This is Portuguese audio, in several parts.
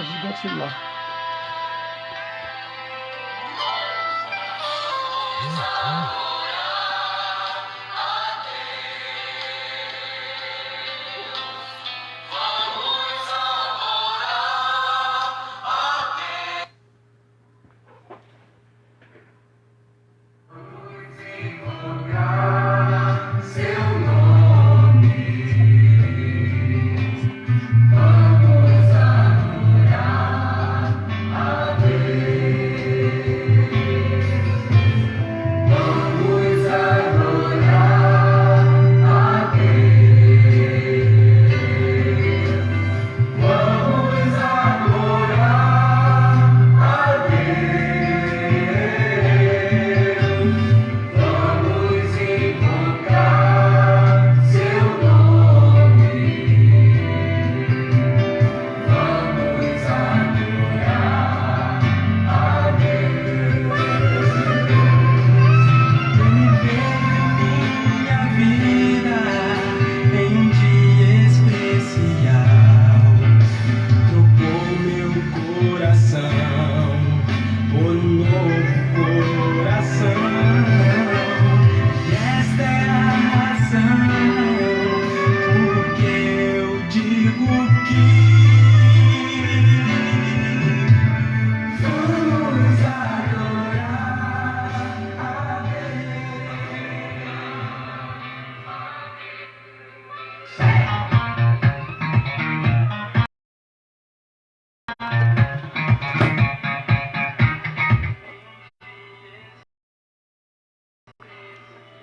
desligar o celular.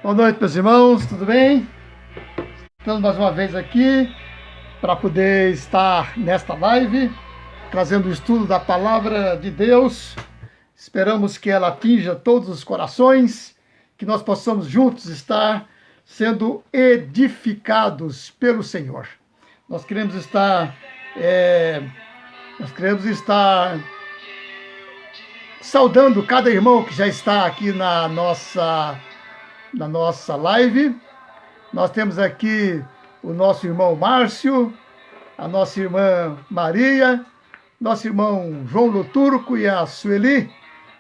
Boa noite, meus irmãos, tudo bem? Estamos mais uma vez aqui para poder estar nesta live, trazendo o estudo da Palavra de Deus. Esperamos que ela atinja todos os corações, que nós possamos juntos estar sendo edificados pelo Senhor. Nós queremos estar saudando cada irmão que já está aqui na nossa live. Nós temos aqui o nosso irmão Márcio, a nossa irmã Maria, nosso irmão João Luturco e a Sueli.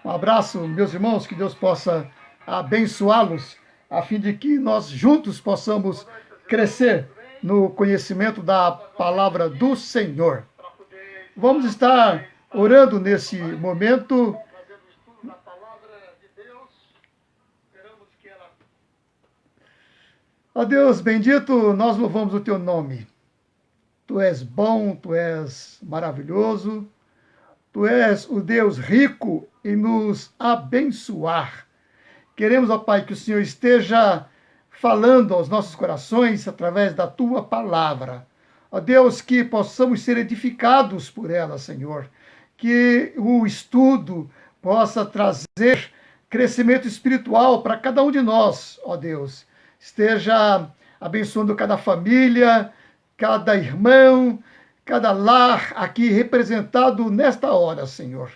Um abraço, meus irmãos, que Deus possa abençoá-los, a fim de que nós juntos possamos crescer no conhecimento da palavra do Senhor. Vamos estar orando nesse momento. Ó Deus bendito, nós louvamos o teu nome. Tu és bom, tu és maravilhoso, tu és o Deus rico em nos abençoar. Queremos, ó Pai, que o Senhor esteja falando aos nossos corações através da tua palavra. Ó Deus, que possamos ser edificados por ela, Senhor. Que o estudo possa trazer crescimento espiritual para cada um de nós, ó Deus. Esteja abençoando cada família, cada irmão, cada lar aqui representado nesta hora, Senhor.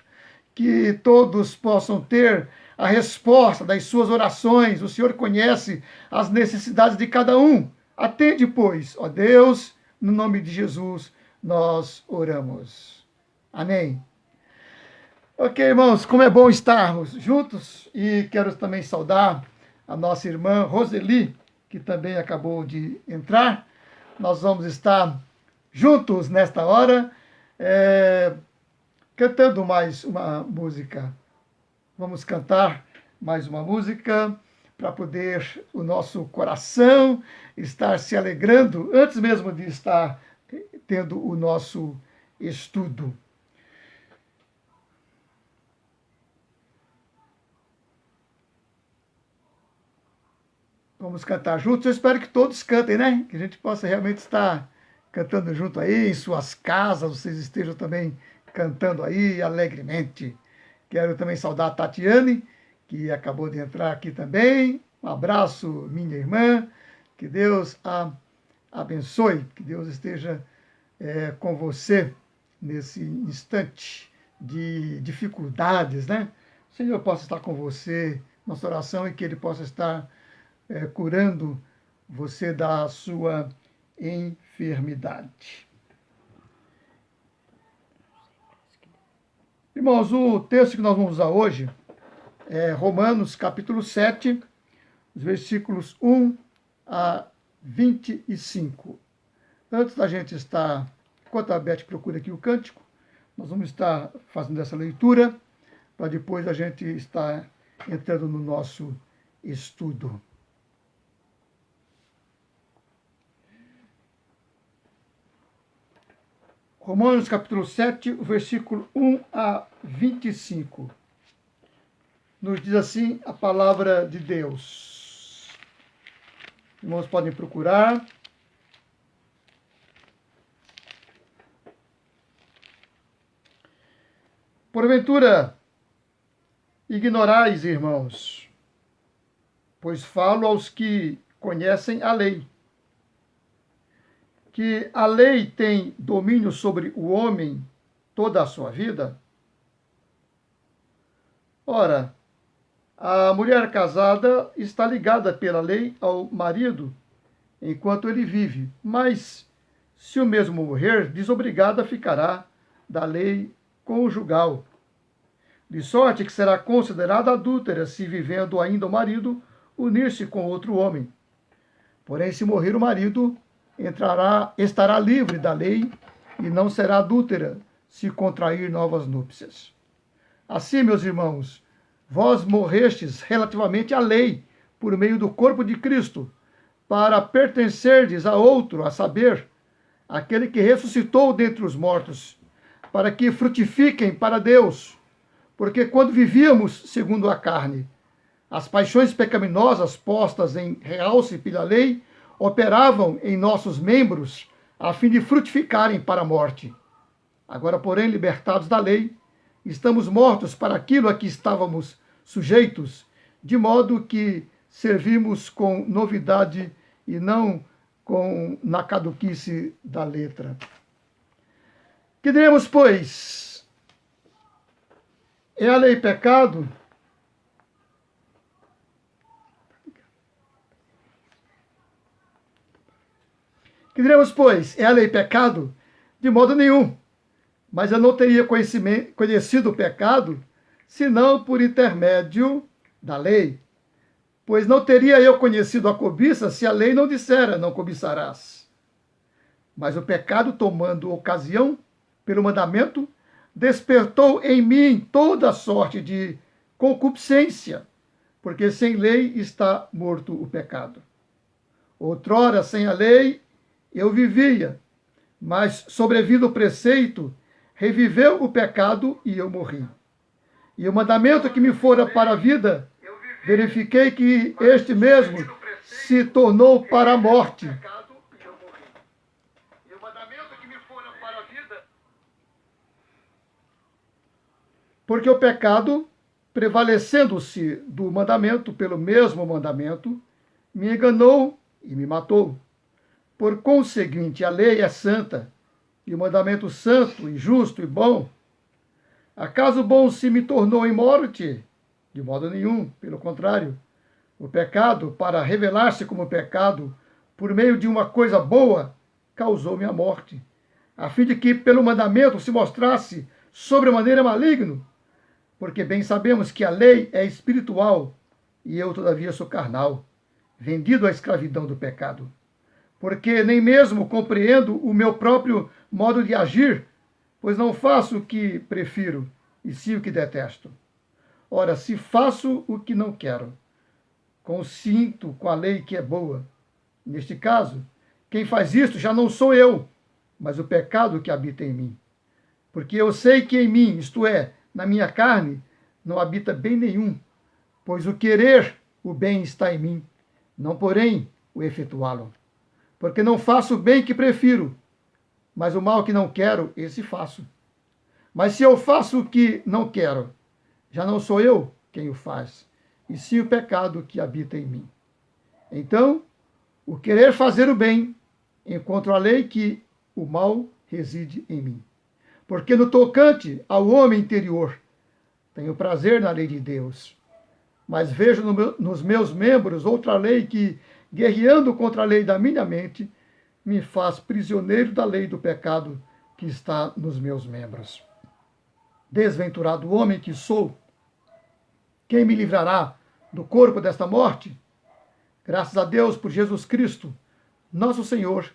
Que todos possam ter a resposta das suas orações. O Senhor conhece as necessidades de cada um. Atende, pois, ó Deus, no nome de Jesus, nós oramos. Amém. Ok, irmãos, como é bom estarmos juntos, e quero também saudar a nossa irmã Roseli, que também acabou de entrar. Nós vamos estar juntos nesta hora, cantando mais uma música. Vamos cantar mais uma música para poder o nosso coração estar se alegrando antes mesmo de estar tendo o nosso estudo. Vamos cantar juntos. Eu espero que todos cantem, né? Que a gente possa realmente estar cantando junto aí, em suas casas, vocês estejam também cantando aí alegremente. Quero também saudar a Tatiane, que acabou de entrar aqui também. Um abraço, minha irmã. Que Deus a abençoe, que Deus esteja com você nesse instante de dificuldades, né? O Senhor possa estar com você, nossa oração, e que Ele possa estar curando você da sua enfermidade. Irmãos, o texto que nós vamos usar hoje é Romanos capítulo 7, os versículos 1 a 25. Antes da gente estar, enquanto a Beth procura aqui o cântico, nós vamos estar fazendo essa leitura, para depois a gente estar entrando no nosso estudo. Romanos capítulo 7, versículo 1 a 25. Nos diz assim a palavra de Deus. Irmãos, podem procurar. Porventura, ignorais, irmãos, pois falo aos que conhecem a lei, que a lei tem domínio sobre o homem toda a sua vida? Ora, a mulher casada está ligada pela lei ao marido enquanto ele vive, mas se o mesmo morrer, desobrigada ficará da lei conjugal. De sorte que será considerada adúltera se, vivendo ainda o marido, unir-se com outro homem. Porém, se morrer o marido, estará livre da lei e não será adúltera se contrair novas núpcias. Assim, meus irmãos, vós morrestes relativamente à lei por meio do corpo de Cristo, para pertencerdes a outro, a saber, aquele que ressuscitou dentre os mortos, para que frutifiquem para Deus. Porque quando vivíamos segundo a carne, as paixões pecaminosas postas em realce pela lei operavam em nossos membros a fim de frutificarem para a morte. Agora, porém, libertados da lei, estamos mortos para aquilo a que estávamos sujeitos, de modo que servimos com novidade e não na caduquice da letra. Que diremos, pois? É a lei pecado? Que diremos, pois? É a lei pecado? De modo nenhum. Mas eu não teria conhecido o pecado, senão por intermédio da lei. Pois não teria eu conhecido a cobiça se a lei não dissera, não cobiçarás. Mas o pecado, tomando ocasião pelo mandamento, despertou em mim toda sorte de concupiscência, porque sem lei está morto o pecado. Outrora, sem a lei, eu vivia, mas sobrevindo o preceito, reviveu o pecado e eu morri. E o mandamento que me fora para a vida, verifiquei que este mesmo se tornou para a morte. Porque o pecado, prevalecendo-se do mandamento pelo mesmo mandamento, me enganou e me matou. Por conseguinte, a lei é santa, e o mandamento santo, e justo e bom. Acaso bom se me tornou em morte? De modo nenhum, pelo contrário. O pecado, para revelar-se como pecado, por meio de uma coisa boa, causou-me a morte, a fim de que pelo mandamento se mostrasse sobremaneira maligno, porque bem sabemos que a lei é espiritual, e eu todavia sou carnal, vendido à escravidão do pecado. Porque nem mesmo compreendo o meu próprio modo de agir, pois não faço o que prefiro, e sim o que detesto. Ora, se faço o que não quero, consinto com a lei que é boa. Neste caso, quem faz isto já não sou eu, mas o pecado que habita em mim. Porque eu sei que em mim, isto é, na minha carne, não habita bem nenhum, pois o querer o bem está em mim, não porém o efetuá-lo. Porque não faço o bem que prefiro, mas o mal que não quero, esse faço. Mas se eu faço o que não quero, já não sou eu quem o faz, e sim o pecado que habita em mim. Então, o querer fazer o bem, encontro a lei que o mal reside em mim. Porque no tocante ao homem interior, tenho prazer na lei de Deus, mas vejo nos meus membros outra lei que, guerreando contra a lei da minha mente, me faz prisioneiro da lei do pecado que está nos meus membros. Desventurado homem que sou, quem me livrará do corpo desta morte? Graças a Deus por Jesus Cristo, nosso Senhor,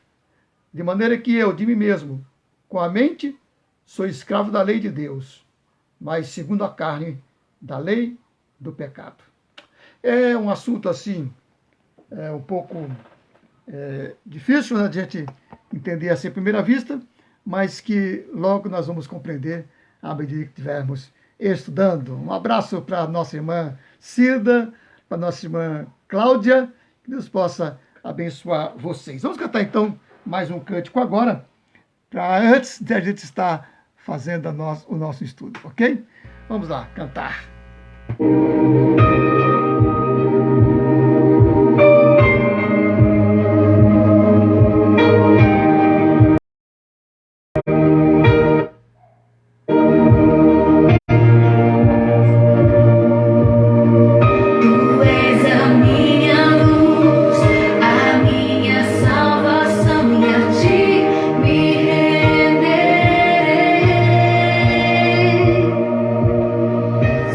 de maneira que eu, de mim mesmo, com a mente, sou escravo da lei de Deus, mas segundo a carne, da lei do pecado. É um assunto assim, um pouco difícil, né, de a gente entender assim à primeira vista, mas que logo nós vamos compreender à medida que estivermos estudando. Um abraço para a nossa irmã Cida, para a nossa irmã Cláudia, que Deus possa abençoar vocês. Vamos cantar então mais um cântico agora, para antes de a gente estar fazendo o nosso estudo, ok? Vamos lá, cantar.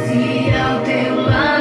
Se ao teu lado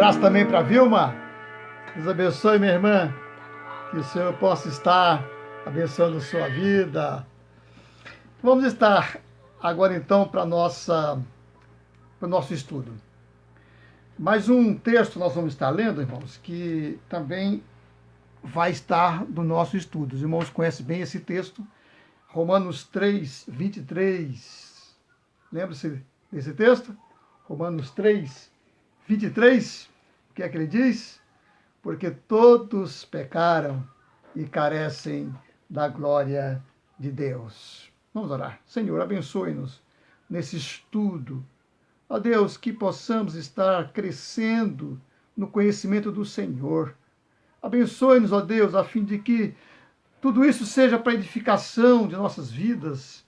abraço também para Vilma. Deus abençoe, minha irmã. Que o Senhor possa estar abençoando a sua vida. Vamos estar agora então para o nosso estudo. Mais um texto nós vamos estar lendo, irmãos, que também vai estar no nosso estudo. Os irmãos conhecem bem esse texto, Romanos 3, 23. Lembra-se desse texto? Romanos 3, 23. O que é que ele diz? Porque todos pecaram e carecem da glória de Deus. Vamos orar. Senhor, abençoe-nos nesse estudo. Ó Deus, que possamos estar crescendo no conhecimento do Senhor. Abençoe-nos, ó Deus, a fim de que tudo isso seja para edificação de nossas vidas,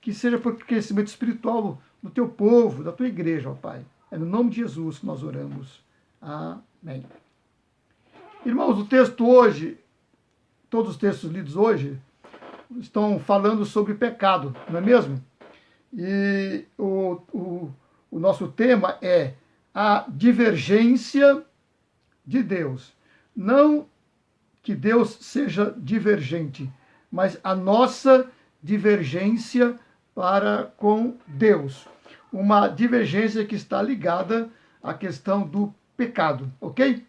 que seja para o crescimento espiritual do teu povo, da tua igreja, ó Pai. É no nome de Jesus que nós oramos. Amém. Irmãos, o texto hoje, todos os textos lidos hoje, estão falando sobre pecado, não é mesmo? E o nosso tema é a divergência de Deus. Não que Deus seja divergente, mas a nossa divergência para com Deus. Uma divergência que está ligada à questão do pecado, ok?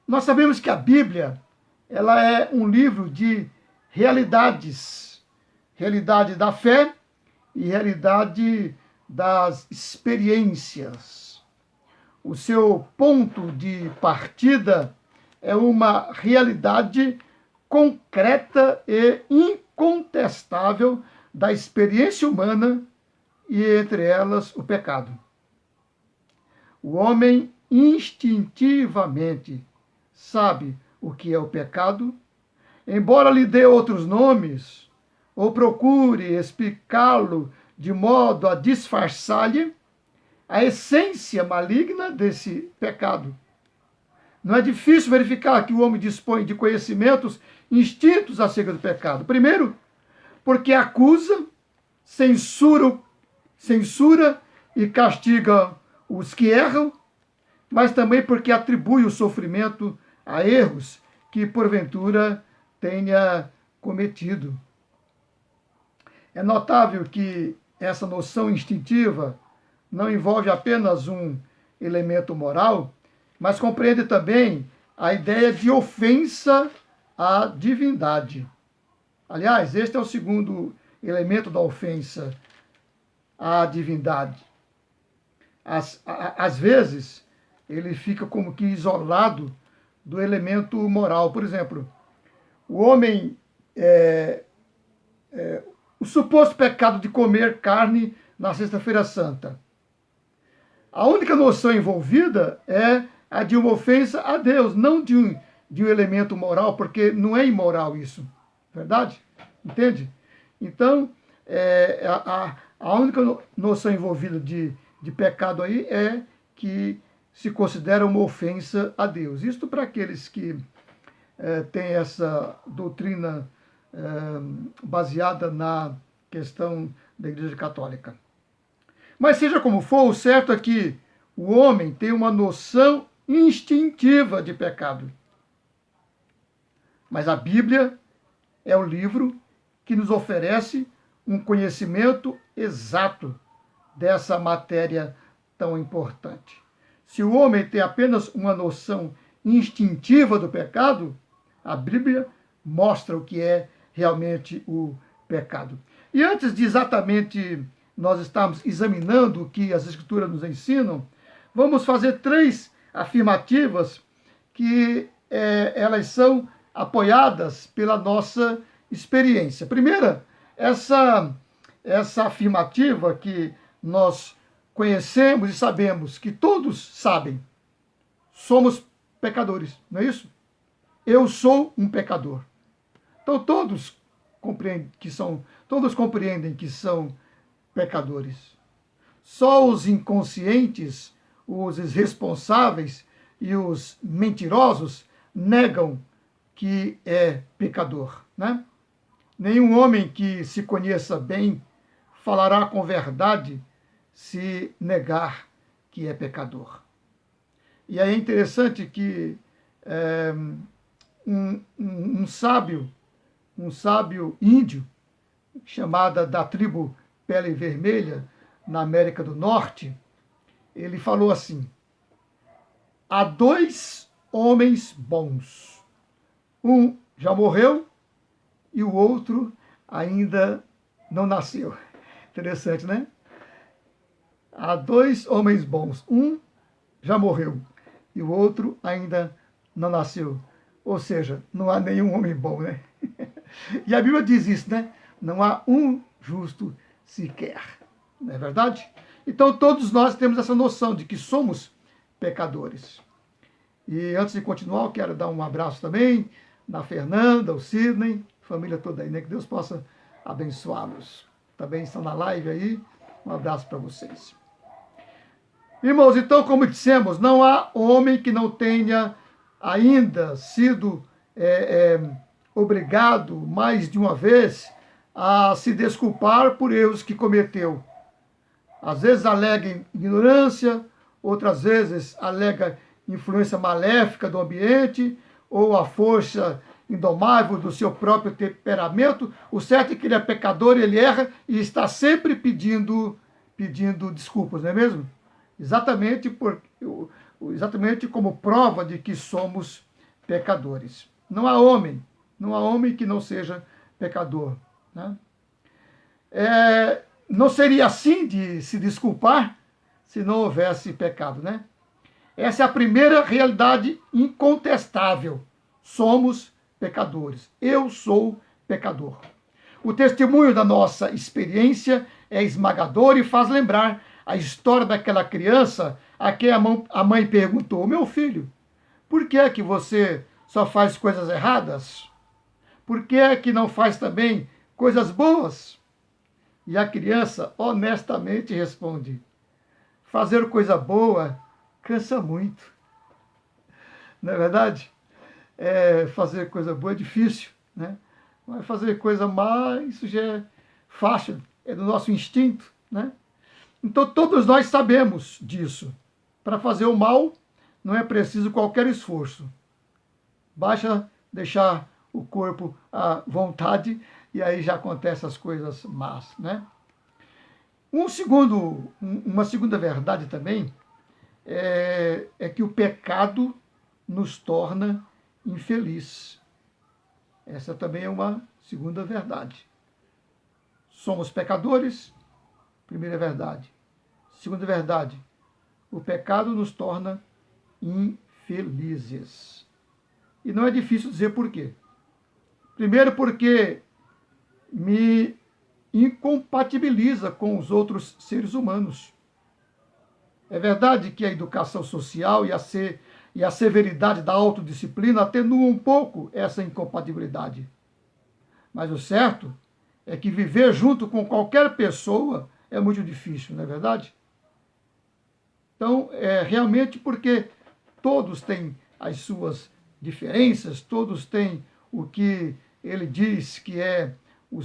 Nós sabemos que a Bíblia ela é um livro de realidades, realidade da fé e realidade das experiências. O seu ponto de partida é uma realidade concreta e incontestável da experiência humana e, entre elas, o pecado. O homem instintivamente sabe o que é o pecado, embora lhe dê outros nomes ou procure explicá-lo de modo a disfarçar-lhe a essência maligna desse pecado. Não é difícil verificar que o homem dispõe de conhecimentos instintos acerca do pecado. Primeiro, porque acusa, censura e castiga os que erram, mas também porque atribui o sofrimento a erros que, porventura, tenha cometido. É notável que essa noção instintiva não envolve apenas um elemento moral, mas compreende também a ideia de ofensa à divindade. Aliás, este é o segundo elemento da ofensa à divindade. Às vezes, ele fica como que isolado do elemento moral. Por exemplo, o homem, o suposto pecado de comer carne na Sexta-feira Santa. A única noção envolvida é a de uma ofensa a Deus, não de um elemento moral, porque não é imoral isso, verdade? Entende? Então, a única noção envolvida de pecado aí é que se considera uma ofensa a Deus. Isto para aqueles que têm essa doutrina baseada na questão da Igreja Católica. Mas seja como for, o certo é que o homem tem uma noção instintiva de pecado. Mas a Bíblia é o livro que nos oferece um conhecimento exato dessa matéria tão importante. Se o homem tem apenas uma noção instintiva do pecado, a Bíblia mostra o que é realmente o pecado. E antes de exatamente nós estarmos examinando o que as Escrituras nos ensinam, vamos fazer 3 afirmativas que elas são apoiadas pela nossa experiência. Primeira, essa afirmativa que nós conhecemos e sabemos que todos sabem, somos pecadores, não é isso? Eu sou um pecador. Então todos compreendem que são pecadores. Só os inconscientes, os irresponsáveis e os mentirosos negam que é pecador, né? Nenhum homem que se conheça bem falará com verdade se negar que é pecador. E aí é interessante que um sábio índio, chamada da tribo Pele Vermelha, na América do Norte, ele falou assim: há dois homens bons. Um já morreu e o outro ainda não nasceu. Interessante, né? Há dois homens bons. Um já morreu e o outro ainda não nasceu. Ou seja, não há nenhum homem bom, né? E a Bíblia diz isso, né? Não há um justo sequer. Não é verdade? Então todos nós temos essa noção de que somos pecadores. E antes de continuar, eu quero dar um abraço também na Fernanda, o Sidney, família toda aí, né? Que Deus possa abençoá-los. Também estão na live aí. Um abraço para vocês. Irmãos, então, como dissemos, não há homem que não tenha ainda sido obrigado mais de uma vez a se desculpar por erros que cometeu. Às vezes alega ignorância, outras vezes alega influência maléfica do ambiente ou a força indomável do seu próprio temperamento. O certo é que ele é pecador, ele erra e está sempre pedindo desculpas, não é mesmo? Exatamente como prova de que somos pecadores. Não há homem que não seja pecador, né? Não seria assim de se desculpar se não houvesse pecado, né? Essa é a primeira realidade incontestável. Somos pecadores. Eu sou pecador. O testemunho da nossa experiência é esmagador e faz lembrar a história daquela criança a quem a mãe perguntou: meu filho, por que é que você só faz coisas erradas? Por que é que não faz também coisas boas? E a criança honestamente responde: fazer coisa boa cansa muito. Não é verdade? Fazer coisa boa é difícil, né? Mas fazer coisa má, isso já é fácil, é do nosso instinto, né? Então todos nós sabemos disso. Para fazer o mal não é preciso qualquer esforço. Basta deixar o corpo à vontade e aí já acontecem as coisas más, né? Uma segunda verdade também é que o pecado nos torna infeliz. Essa também é uma segunda verdade. Somos pecadores, primeira verdade. Segunda verdade, o pecado nos torna infelizes. E não é difícil dizer por quê. Primeiro, porque me incompatibiliza com os outros seres humanos. É verdade que a educação social e a severidade da autodisciplina atenuam um pouco essa incompatibilidade. Mas o certo é que viver junto com qualquer pessoa é muito difícil, não é verdade? Então, realmente porque todos têm as suas diferenças, todos têm o que ele diz que é o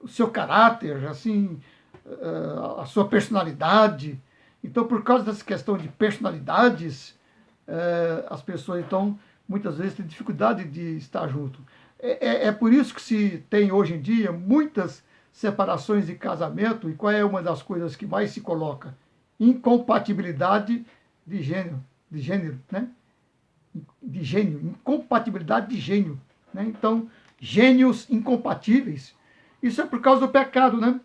seu caráter, assim, a sua personalidade. Então, por causa dessa questão de personalidades, as pessoas, então, muitas vezes têm dificuldade de estar junto. É por isso que se tem hoje em dia muitas separações de casamento, e qual é uma das coisas que mais se coloca? Incompatibilidade de gênero, né? De gênio, incompatibilidade de gênio, né? Então, gênios incompatíveis. Isso é por causa do pecado, né?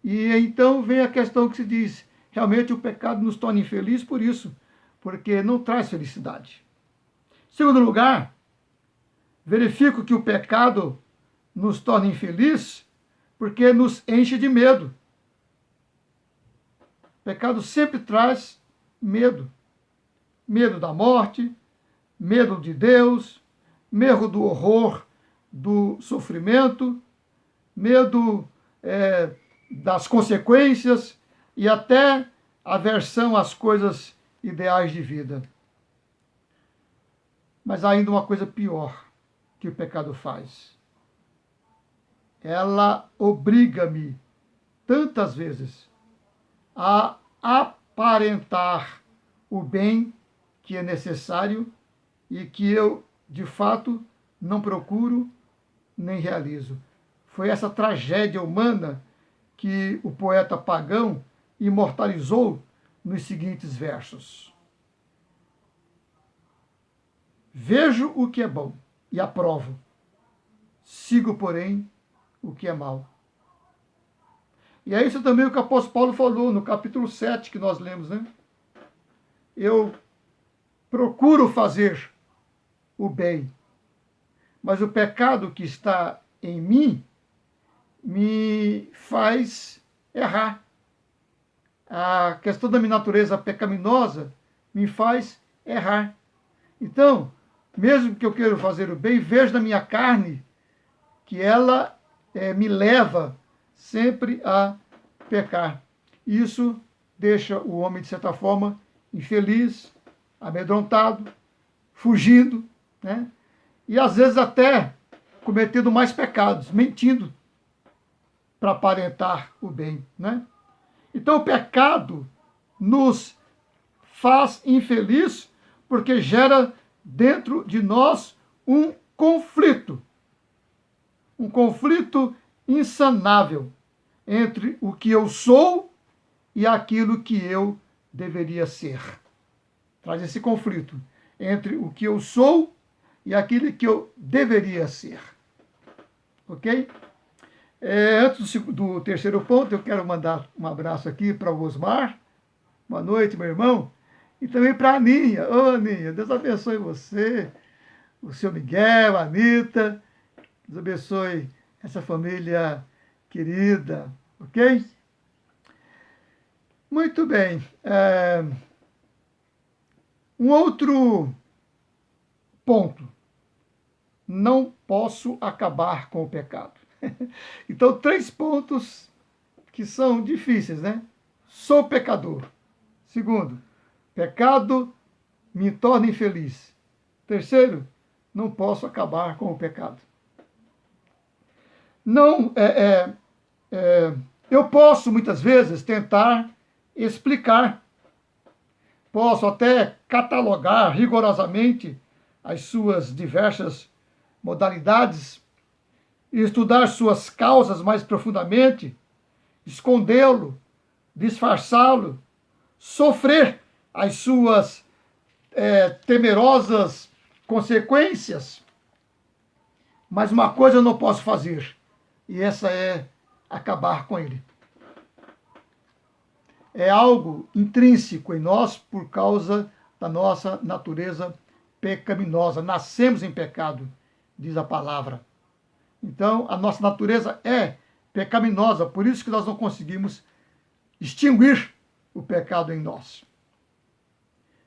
E então vem a questão que se diz, realmente o pecado nos torna infelizes por isso, porque não traz felicidade. Em segundo lugar, verifico que o pecado nos torna infelizes porque nos enche de medo. O pecado sempre traz medo. Medo da morte, medo de Deus, medo do horror do sofrimento, medo das consequências e até aversão às coisas ideais de vida. Mas há ainda uma coisa pior que o pecado faz. Ela obriga-me, tantas vezes, a aparentar o bem que é necessário e que eu, de fato, não procuro nem realizo. Foi essa tragédia humana que o poeta pagão imortalizou nos seguintes versos. Vejo o que é bom e aprovo. Sigo, porém, o que é mal. E é isso também o que o apóstolo Paulo falou no capítulo 7 que nós lemos, né? Eu procuro fazer o bem, mas o pecado que está em mim me faz errar. A questão da minha natureza pecaminosa me faz errar. Então, mesmo que eu queira fazer o bem, vejo na minha carne que ela me leva sempre a pecar. Isso deixa o homem, de certa forma, infeliz, amedrontado, fugindo, né? E às vezes até cometendo mais pecados, mentindo para aparentar o bem, né? Então o pecado nos faz infeliz porque gera dentro de nós um conflito insanável entre o que eu sou e aquilo que eu deveria ser. Traz esse conflito entre o que eu sou e aquilo que eu deveria ser. Ok? Antes do terceiro ponto, eu quero mandar um abraço aqui para o Osmar. Boa noite, meu irmão. E também para a Aninha. Ô, Aninha, Deus abençoe você, o seu Miguel, a Anitta. Deus abençoe essa família querida. Ok? Muito bem. Um outro ponto. Não posso acabar com o pecado. Então, 3 pontos que são difíceis, né? Sou pecador. Segundo, pecado me torna infeliz. Terceiro, não posso acabar com o pecado. Não, eu posso muitas vezes tentar explicar, posso até catalogar rigorosamente as suas diversas modalidades, estudar suas causas mais profundamente, escondê-lo, disfarçá-lo, sofrer as suas temerosas consequências. Mas uma coisa eu não posso fazer, e essa é acabar com ele. É algo intrínseco em nós por causa da nossa natureza pecaminosa. Nascemos em pecado, diz a palavra. Então, a nossa natureza é pecaminosa, por isso que nós não conseguimos extinguir o pecado em nós.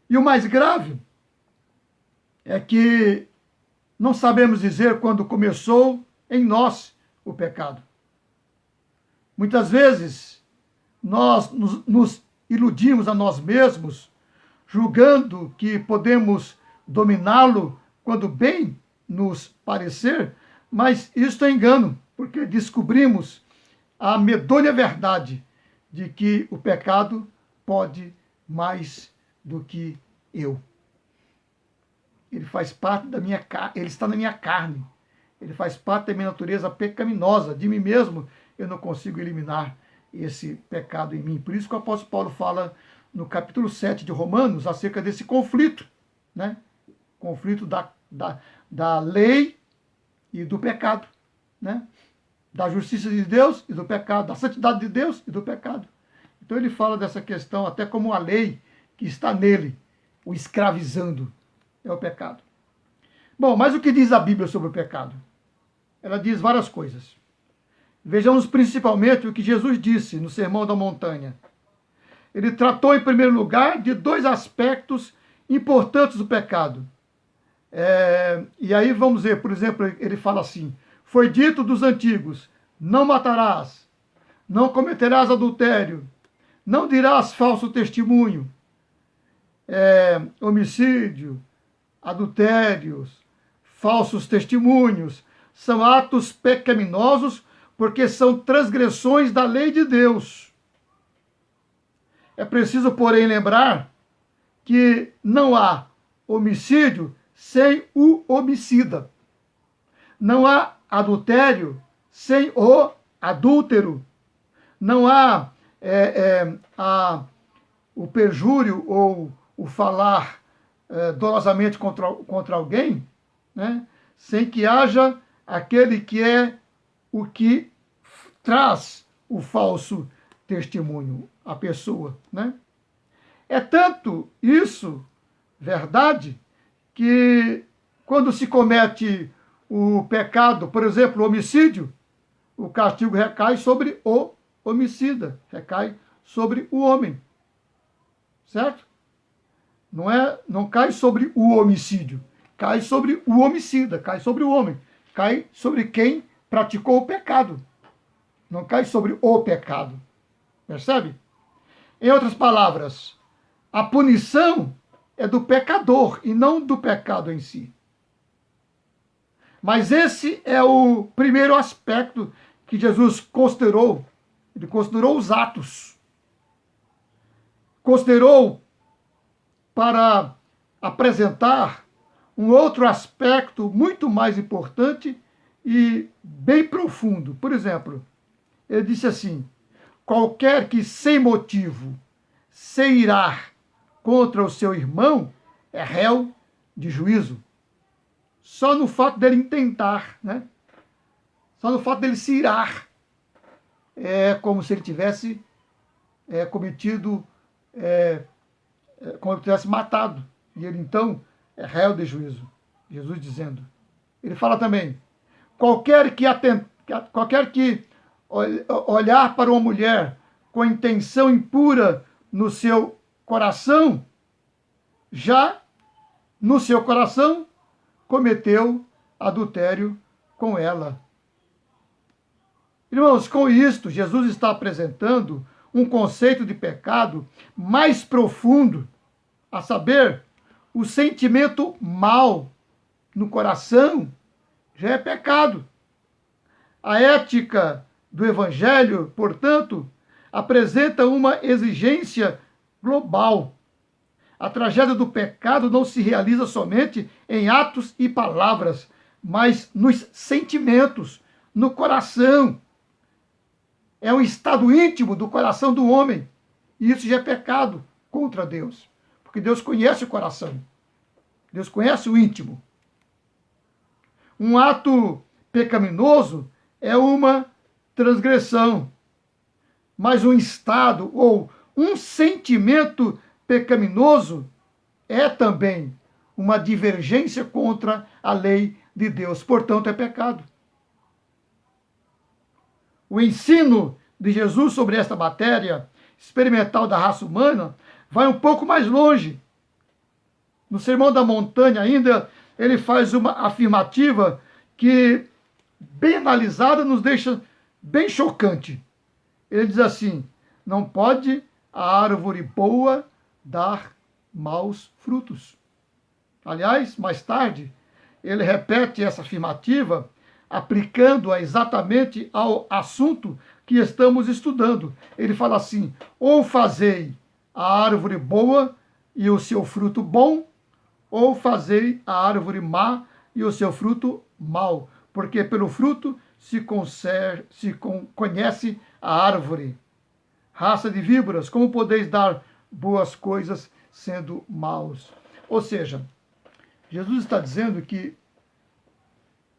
E o mais grave é que não sabemos dizer quando começou em nós o pecado. Muitas vezes, nós nos iludimos a nós mesmos, julgando que podemos dominá-lo quando bem nos parecer, mas isso é engano, porque descobrimos a medonha verdade de que o pecado pode mais do que eu. Ele faz parte da minha carne, ele está na minha carne. Ele faz parte da minha natureza pecaminosa. De mim mesmo, eu não consigo eliminar esse pecado em mim. Por isso que o apóstolo Paulo fala no capítulo 7 de Romanos acerca desse conflito, né? Conflito da lei e do pecado, né? Da justiça de Deus e do pecado, da santidade de Deus e do pecado. Então ele fala dessa questão até como a lei que está nele, o escravizando, é o pecado. Bom, mas o que diz a Bíblia sobre o pecado? Ela diz várias coisas. Vejamos principalmente o que Jesus disse no Sermão da Montanha. Ele tratou, em primeiro lugar, de 2 aspectos importantes do pecado. E aí vamos ver, por exemplo, ele fala assim: foi dito dos antigos, não matarás, não cometerás adultério, não dirás falso testemunho, homicídio, adultérios, falsos testemunhos, são atos pecaminosos porque são transgressões da lei de Deus. É preciso, porém, lembrar que não há homicídio sem o homicida. Não há adultério sem o adúltero. Não há o perjúrio ou o falar dolosamente contra alguém, né, sem que haja aquele que é o que traz o falso testemunho, a pessoa, né? É tanto isso verdade que quando se comete o pecado, por exemplo, o homicídio, o castigo recai sobre o homicida, recai sobre o homem. Certo? Não cai sobre o homicídio, cai sobre o homicida, cai sobre o homem, cai sobre quem praticou o pecado. Não cai sobre o pecado. Percebe? Em outras palavras, a punição é do pecador e não do pecado em si. Mas esse é o primeiro aspecto que Jesus considerou. Ele considerou os atos. Considerou para apresentar um outro aspecto muito mais importante e bem profundo. Por exemplo, ele disse assim: qualquer que sem motivo se irar contra o seu irmão é réu de juízo. Só no fato dele intentar, né? Só no fato dele se irar, é como se ele tivesse cometido, como se ele tivesse matado. E ele então é réu de juízo. Jesus dizendo. Ele fala também: qualquer que olhar para uma mulher com intenção impura no seu coração, já no seu coração cometeu adultério com ela. Irmãos, com isto, Jesus está apresentando um conceito de pecado mais profundo, a saber, o sentimento mal no coração já é pecado. A ética do Evangelho, portanto, apresenta uma exigência global. A tragédia do pecado não se realiza somente em atos e palavras, mas nos sentimentos, no coração. É um estado íntimo do coração do homem. E isso já é pecado contra Deus. Porque Deus conhece o coração. Deus conhece o íntimo. Um ato pecaminoso é uma transgressão. Mas um estado ou um sentimento pecaminoso é também uma divergência contra a lei de Deus. Portanto, é pecado. O ensino de Jesus sobre esta matéria experimental da raça humana vai um pouco mais longe. No Sermão da Montanha, ainda, ele faz uma afirmativa que, bem analisada, nos deixa bem chocante. Ele diz assim: não pode a árvore boa dar maus frutos. Aliás, mais tarde, ele repete essa afirmativa, aplicando-a exatamente ao assunto que estamos estudando. Ele fala assim: ou fazei a árvore boa e o seu fruto bom, ou fazei a árvore má e o seu fruto mau, porque pelo fruto se conhece a árvore. Raça de víboras, como podeis dar boas coisas sendo maus? Ou seja, Jesus está dizendo que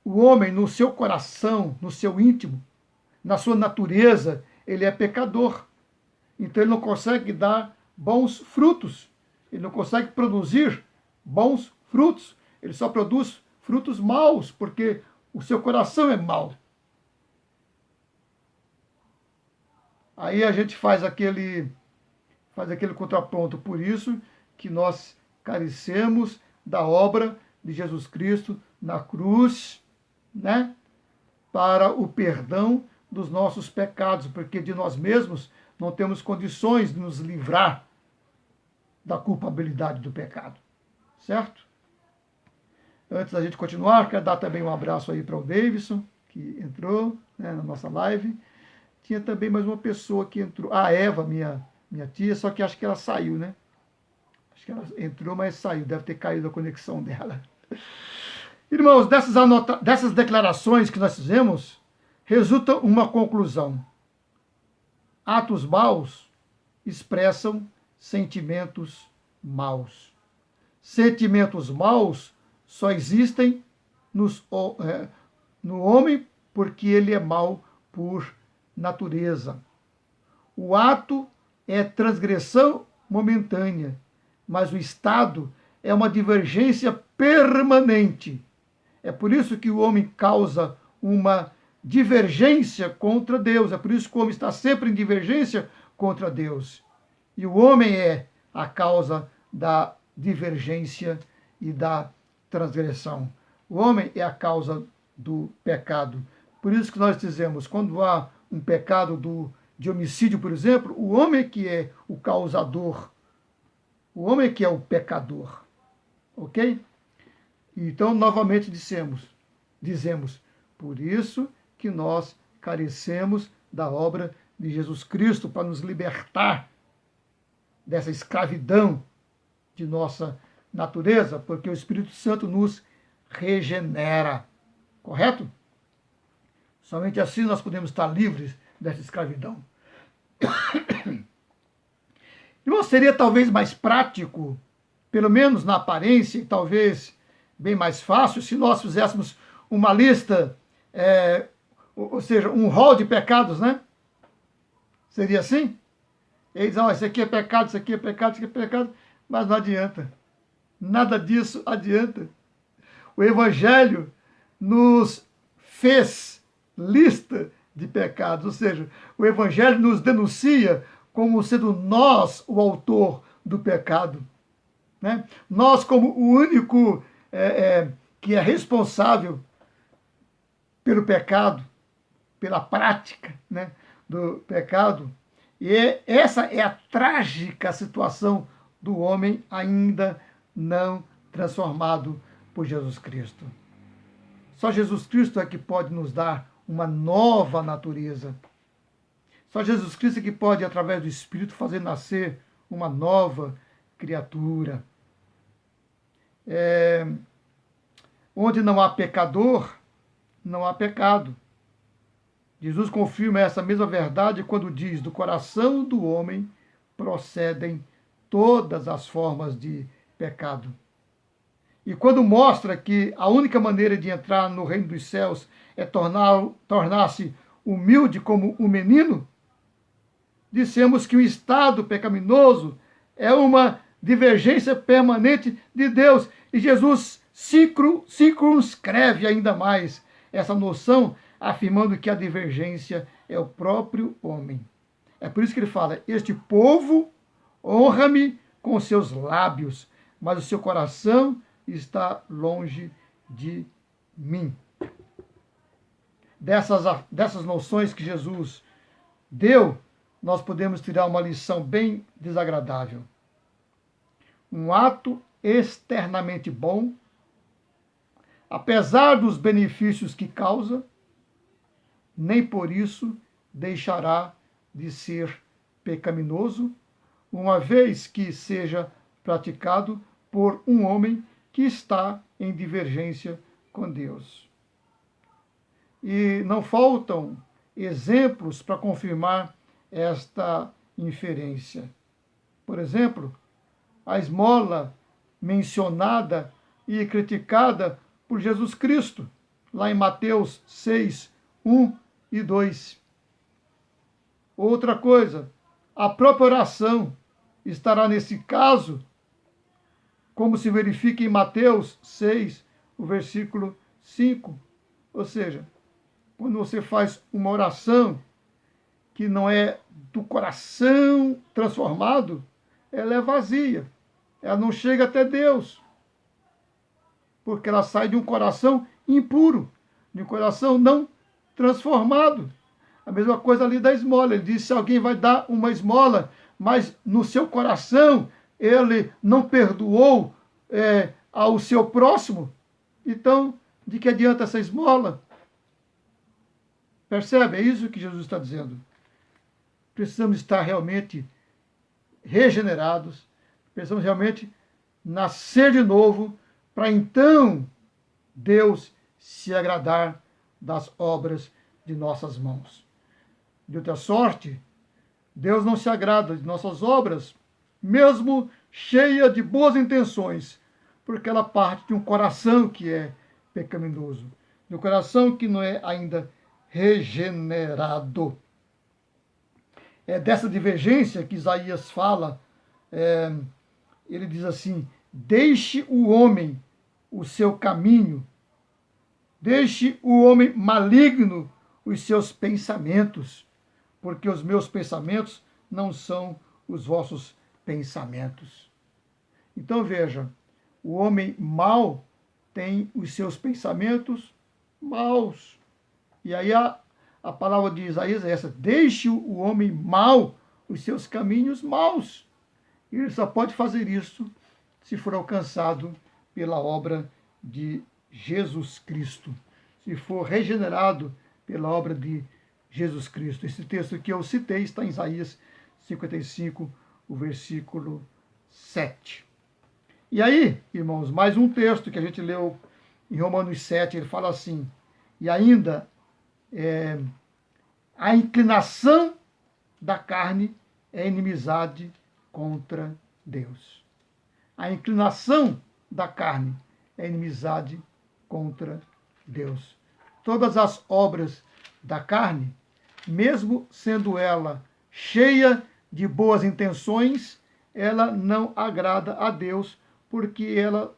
o homem, no seu coração, no seu íntimo, na sua natureza, ele é pecador. Então ele não consegue dar bons frutos. Ele não consegue produzir bons frutos. Ele só produz frutos maus, porque o seu coração é mau. Aí a gente faz aquele contraponto. Por isso que nós carecemos da obra de Jesus Cristo na cruz, né? Para o perdão dos nossos pecados, porque de nós mesmos não temos condições de nos livrar da culpabilidade do pecado. Certo? Antes da gente continuar, quero dar também um abraço aí para o Davidson, que entrou, né, na nossa live. Tinha também mais uma pessoa que entrou. A Eva, minha Minha tia, só que acho que ela saiu, né? Acho que ela entrou, mas saiu. Deve ter caído a conexão dela. Irmãos, dessas declarações que nós fizemos, resulta uma conclusão. Atos maus expressam sentimentos maus. Sentimentos maus só existem no homem porque ele é mau por natureza. O ato é transgressão momentânea, mas o estado é uma divergência permanente. É por isso que o homem causa uma divergência contra Deus. É por isso que o homem está sempre em divergência contra Deus. E o homem é a causa da divergência e da transgressão. O homem é a causa do pecado. Por isso que nós dizemos, quando há um pecado de homicídio, por exemplo, o homem é que é o causador. O homem é que é o pecador. Ok? Então, novamente dizemos, por isso que nós carecemos da obra de Jesus Cristo para nos libertar dessa escravidão de nossa natureza, porque o Espírito Santo nos regenera. Correto? Somente assim nós podemos estar livres dessa escravidão. E seria talvez mais prático, pelo menos na aparência, e talvez bem mais fácil, se nós fizéssemos uma lista, ou seja, um rol de pecados, né? Seria assim? Eles dizem, isso aqui é pecado, isso aqui é pecado, isso aqui é pecado, mas não adianta. Nada disso adianta. O Evangelho nos fez lista de pecados, ou seja, o Evangelho nos denuncia como sendo nós o autor do pecado. Né? Nós, como o único que é responsável pelo pecado, pela prática, né, do pecado. E essa é a trágica situação do homem ainda não transformado por Jesus Cristo. Só Jesus Cristo é que pode nos dar uma nova natureza. Só Jesus Cristo é que pode, através do Espírito, fazer nascer uma nova criatura. Onde não há pecador, não há pecado. Jesus confirma essa mesma verdade quando diz: do coração do homem procedem todas as formas de pecado. E quando mostra que a única maneira de entrar no reino dos céus é tornar-se humilde como um menino, dissemos que o estado pecaminoso é uma divergência permanente de Deus. E Jesus circunscreve ainda mais essa noção, afirmando que a divergência é o próprio homem. É por isso que ele fala: este povo honra-me com seus lábios, mas o seu coração está longe de mim. Dessas noções que Jesus deu, nós podemos tirar uma lição bem desagradável. Um ato externamente bom, apesar dos benefícios que causa, nem por isso deixará de ser pecaminoso, uma vez que seja praticado por um homem que está em divergência com Deus. E não faltam exemplos para confirmar esta inferência. Por exemplo, a esmola mencionada e criticada por Jesus Cristo, lá em Mateus 6, 1 e 2. Outra coisa, a própria oração estará nesse caso, como se verifica em Mateus 6, o versículo 5. Ou seja, quando você faz uma oração que não é do coração transformado, ela é vazia. Ela não chega até Deus. Porque ela sai de um coração impuro, de um coração não transformado. A mesma coisa ali da esmola. Ele disse: se alguém vai dar uma esmola, mas no seu coração ele não perdoou ao seu próximo, então de que adianta essa esmola? Percebe? É isso que Jesus está dizendo. Precisamos estar realmente regenerados, precisamos realmente nascer de novo, para então Deus se agradar das obras de nossas mãos. De outra sorte, Deus não se agrada de nossas obras, mesmo cheia de boas intenções, porque ela parte de um coração que é pecaminoso, de um coração que não é ainda regenerado. É dessa divergência que Isaías fala, ele diz assim: deixe o homem o seu caminho, deixe o homem maligno os seus pensamentos, porque os meus pensamentos não são os vossos pensamentos. Então veja, o homem mau tem os seus pensamentos maus. E aí a palavra de Isaías é essa: deixe o homem mau os seus caminhos maus. E ele só pode fazer isso se for alcançado pela obra de Jesus Cristo, se for regenerado pela obra de Jesus Cristo. Esse texto que eu citei está em Isaías 55, o versículo 7. E aí, irmãos, mais um texto que a gente leu em Romanos 7, ele fala assim: e ainda a inclinação da carne é inimizade contra Deus. A inclinação da carne é inimizade contra Deus. Todas as obras da carne, mesmo sendo ela cheia de boas intenções, ela não agrada a Deus, porque ela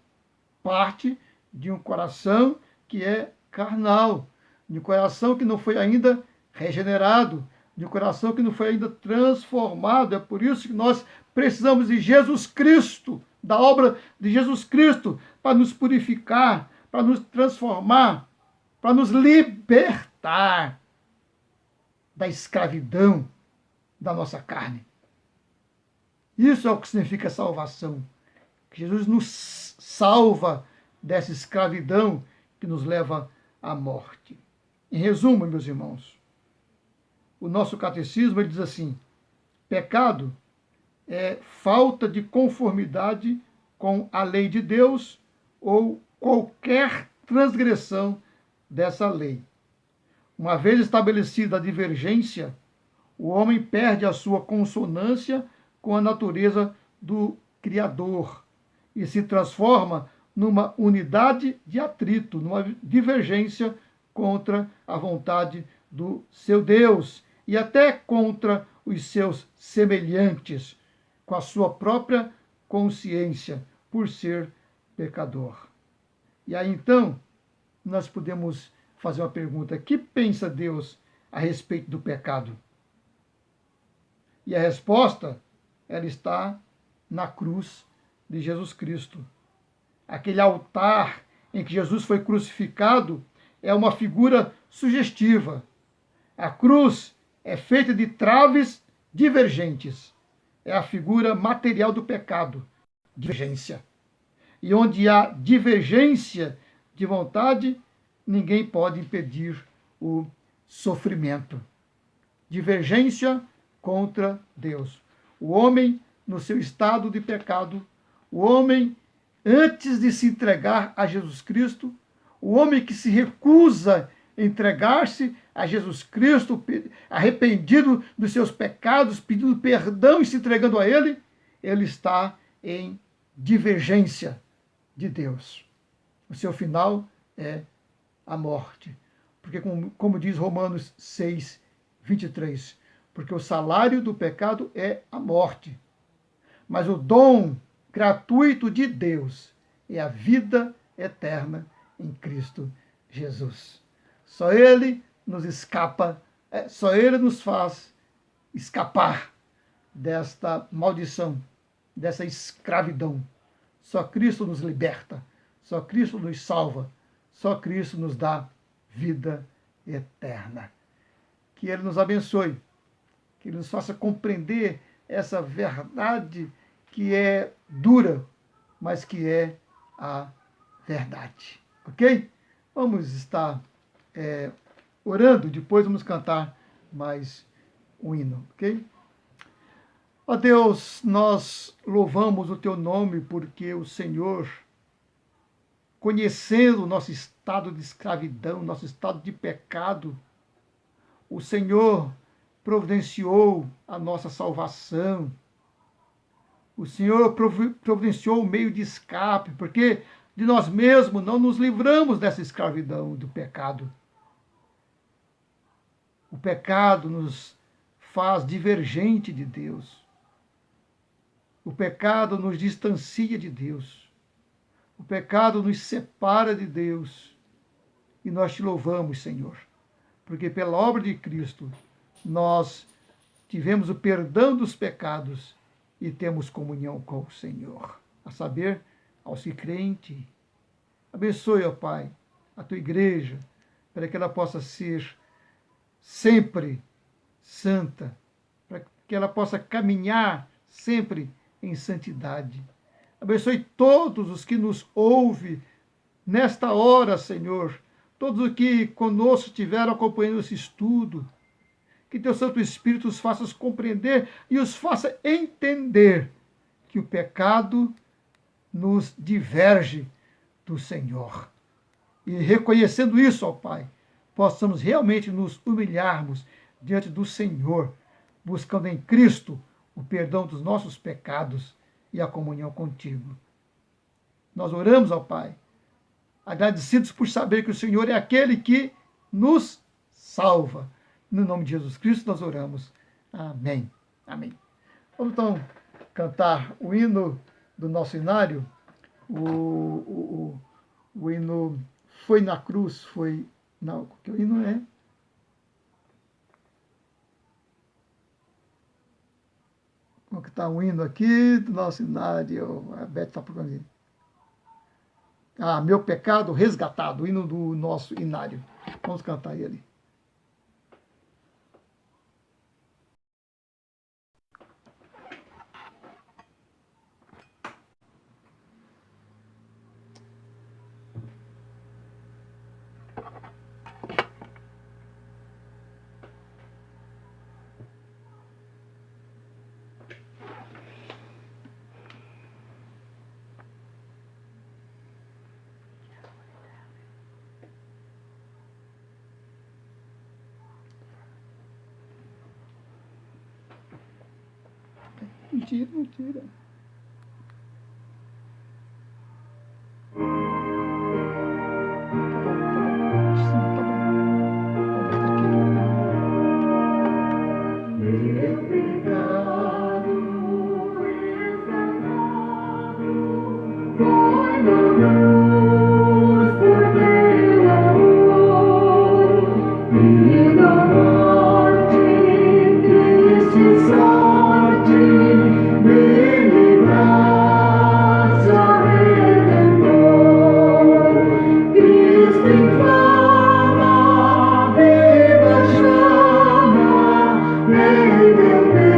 parte de um coração que é carnal, de um coração que não foi ainda regenerado, de um coração que não foi ainda transformado. É por isso que nós precisamos de Jesus Cristo, da obra de Jesus Cristo, para nos purificar, para nos transformar, para nos libertar da escravidão da nossa carne. Isso é o que significa salvação. Que Jesus nos salva dessa escravidão que nos leva à morte. Em resumo, meus irmãos, o nosso catecismo ele diz assim: pecado é falta de conformidade com a lei de Deus ou qualquer transgressão dessa lei. Uma vez estabelecida a divergência, o homem perde a sua consonância com a natureza do Criador e se transforma numa unidade de atrito, numa divergência contra a vontade do seu Deus e até contra os seus semelhantes, com a sua própria consciência, por ser pecador. E aí então, nós podemos fazer uma pergunta: que pensa Deus a respeito do pecado? E a resposta, ela está na cruz de Jesus Cristo. Aquele altar em que Jesus foi crucificado é uma figura sugestiva. A cruz é feita de traves divergentes. É a figura material do pecado, divergência. E onde há divergência de vontade, ninguém pode impedir o sofrimento. Divergência contra Deus. O homem, no seu estado de pecado, o homem, antes de se entregar a Jesus Cristo, o homem que se recusa a entregar-se a Jesus Cristo, arrependido dos seus pecados, pedindo perdão e se entregando a Ele, ele está em divergência de Deus. O seu final é a morte. Porque, como diz Romanos 6, 23, porque o salário do pecado é a morte, mas o dom gratuito de Deus é a vida eterna em Cristo Jesus. Só Ele nos escapa, só Ele nos faz escapar desta maldição, dessa escravidão. Só Cristo nos liberta, só Cristo nos salva, só Cristo nos dá vida eterna. Que Ele nos abençoe, que Ele nos faça compreender essa verdade que é dura, mas que é a verdade. Ok? Vamos estar orando, depois vamos cantar mais um hino, ok? Ó Deus, nós louvamos o teu nome porque o Senhor, conhecendo o nosso estado de escravidão, nosso estado de pecado, o Senhor providenciou a nossa salvação. O Senhor providenciou o meio de escape, porque de nós mesmos não nos livramos dessa escravidão do pecado. O pecado nos faz divergente de Deus. O pecado nos distancia de Deus. O pecado nos separa de Deus. E nós te louvamos, Senhor, porque pela obra de Cristo nós tivemos o perdão dos pecados e temos comunhão com o Senhor, a saber, aos que creem em Ti. Abençoe, ó Pai, a Tua igreja, para que ela possa ser sempre santa, para que ela possa caminhar sempre em santidade. Abençoe todos os que nos ouvem nesta hora, Senhor, todos os que conosco estiveram acompanhando esse estudo, que Teu Santo Espírito os faça compreender e os faça entender que o pecado nos diverge do Senhor. E reconhecendo isso, ó Pai, possamos realmente nos humilharmos diante do Senhor, buscando em Cristo o perdão dos nossos pecados e a comunhão contigo. Nós oramos, ó Pai, agradecidos por saber que o Senhor é aquele que nos salva. No nome de Jesus Cristo nós oramos. Amém. Amém. Vamos então cantar o hino do nosso inário. O hino Foi na Cruz, foi... Não, que o hino é... Vamos cantar um hino aqui do nosso inário. A Beth está procurando. Meu pecado resgatado, o hino do nosso inário. Vamos cantar ele. Mentira, mentira. Meu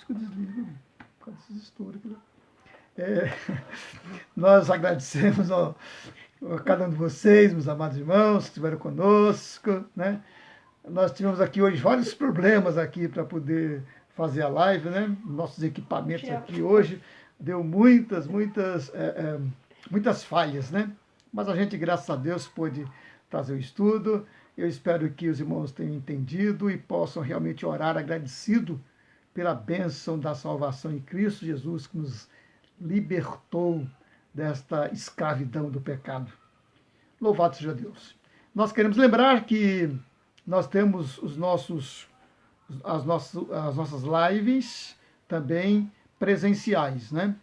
que eu desligo por causa desses estouros aqui. Nós agradecemos a cada um de vocês, meus amados irmãos, que estiveram conosco, né? Nós tivemos aqui hoje vários problemas aqui para poder fazer a live, né? Nossos equipamentos aqui hoje deu muitas falhas, né? Mas a gente, graças a Deus, pôde trazer o estudo. Eu espero que os irmãos tenham entendido e possam realmente orar agradecido pela bênção da salvação em Cristo Jesus, que nos libertou desta escravidão do pecado. Louvado seja Deus. Nós queremos lembrar que nós temos as nossas lives também presenciais, né?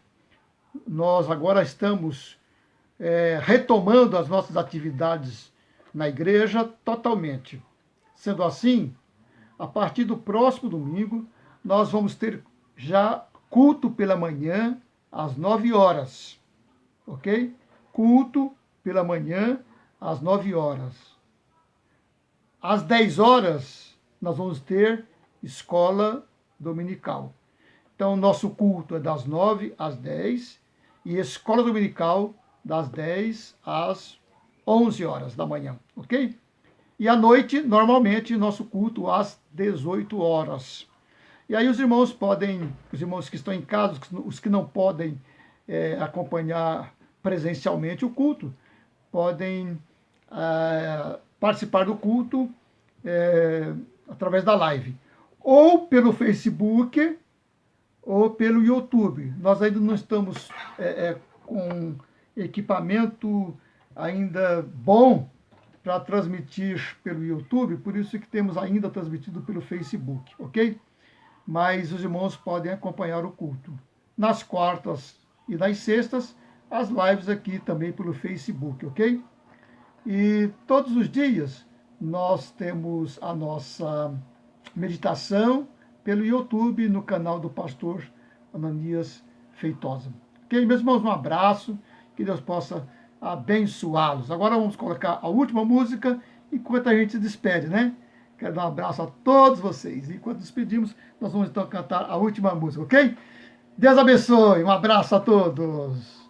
Nós agora estamos retomando as nossas atividades na igreja totalmente. Sendo assim, a partir do próximo domingo, nós vamos ter já culto pela manhã às 9 horas, ok? Culto pela manhã às 9 horas. Às 10 horas, nós vamos ter escola dominical. Então, nosso culto é das 9 às 10 e escola dominical das 10 às 11 horas da manhã, ok? E à noite, normalmente, nosso culto às 18 horas. E aí os irmãos que estão em casa, os que não podem acompanhar presencialmente o culto, podem participar do culto através da live. Ou pelo Facebook, ou pelo YouTube. Nós ainda não estamos com equipamento ainda bom para transmitir pelo YouTube, por isso que temos ainda transmitido pelo Facebook, ok? Mas os irmãos podem acompanhar o culto. Nas quartas e nas sextas, as lives aqui também pelo Facebook, ok? E todos os dias nós temos a nossa meditação pelo YouTube, no canal do pastor Ananias Feitosa. Ok, meus irmãos, um abraço, que Deus possa abençoá-los. Agora vamos colocar a última música, enquanto a gente se despede, né? Quero dar um abraço a todos vocês. Enquanto despedimos, nós vamos então cantar a última música, ok? Deus abençoe, um abraço a todos.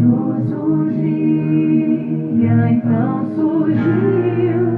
luz um dia então surgiu.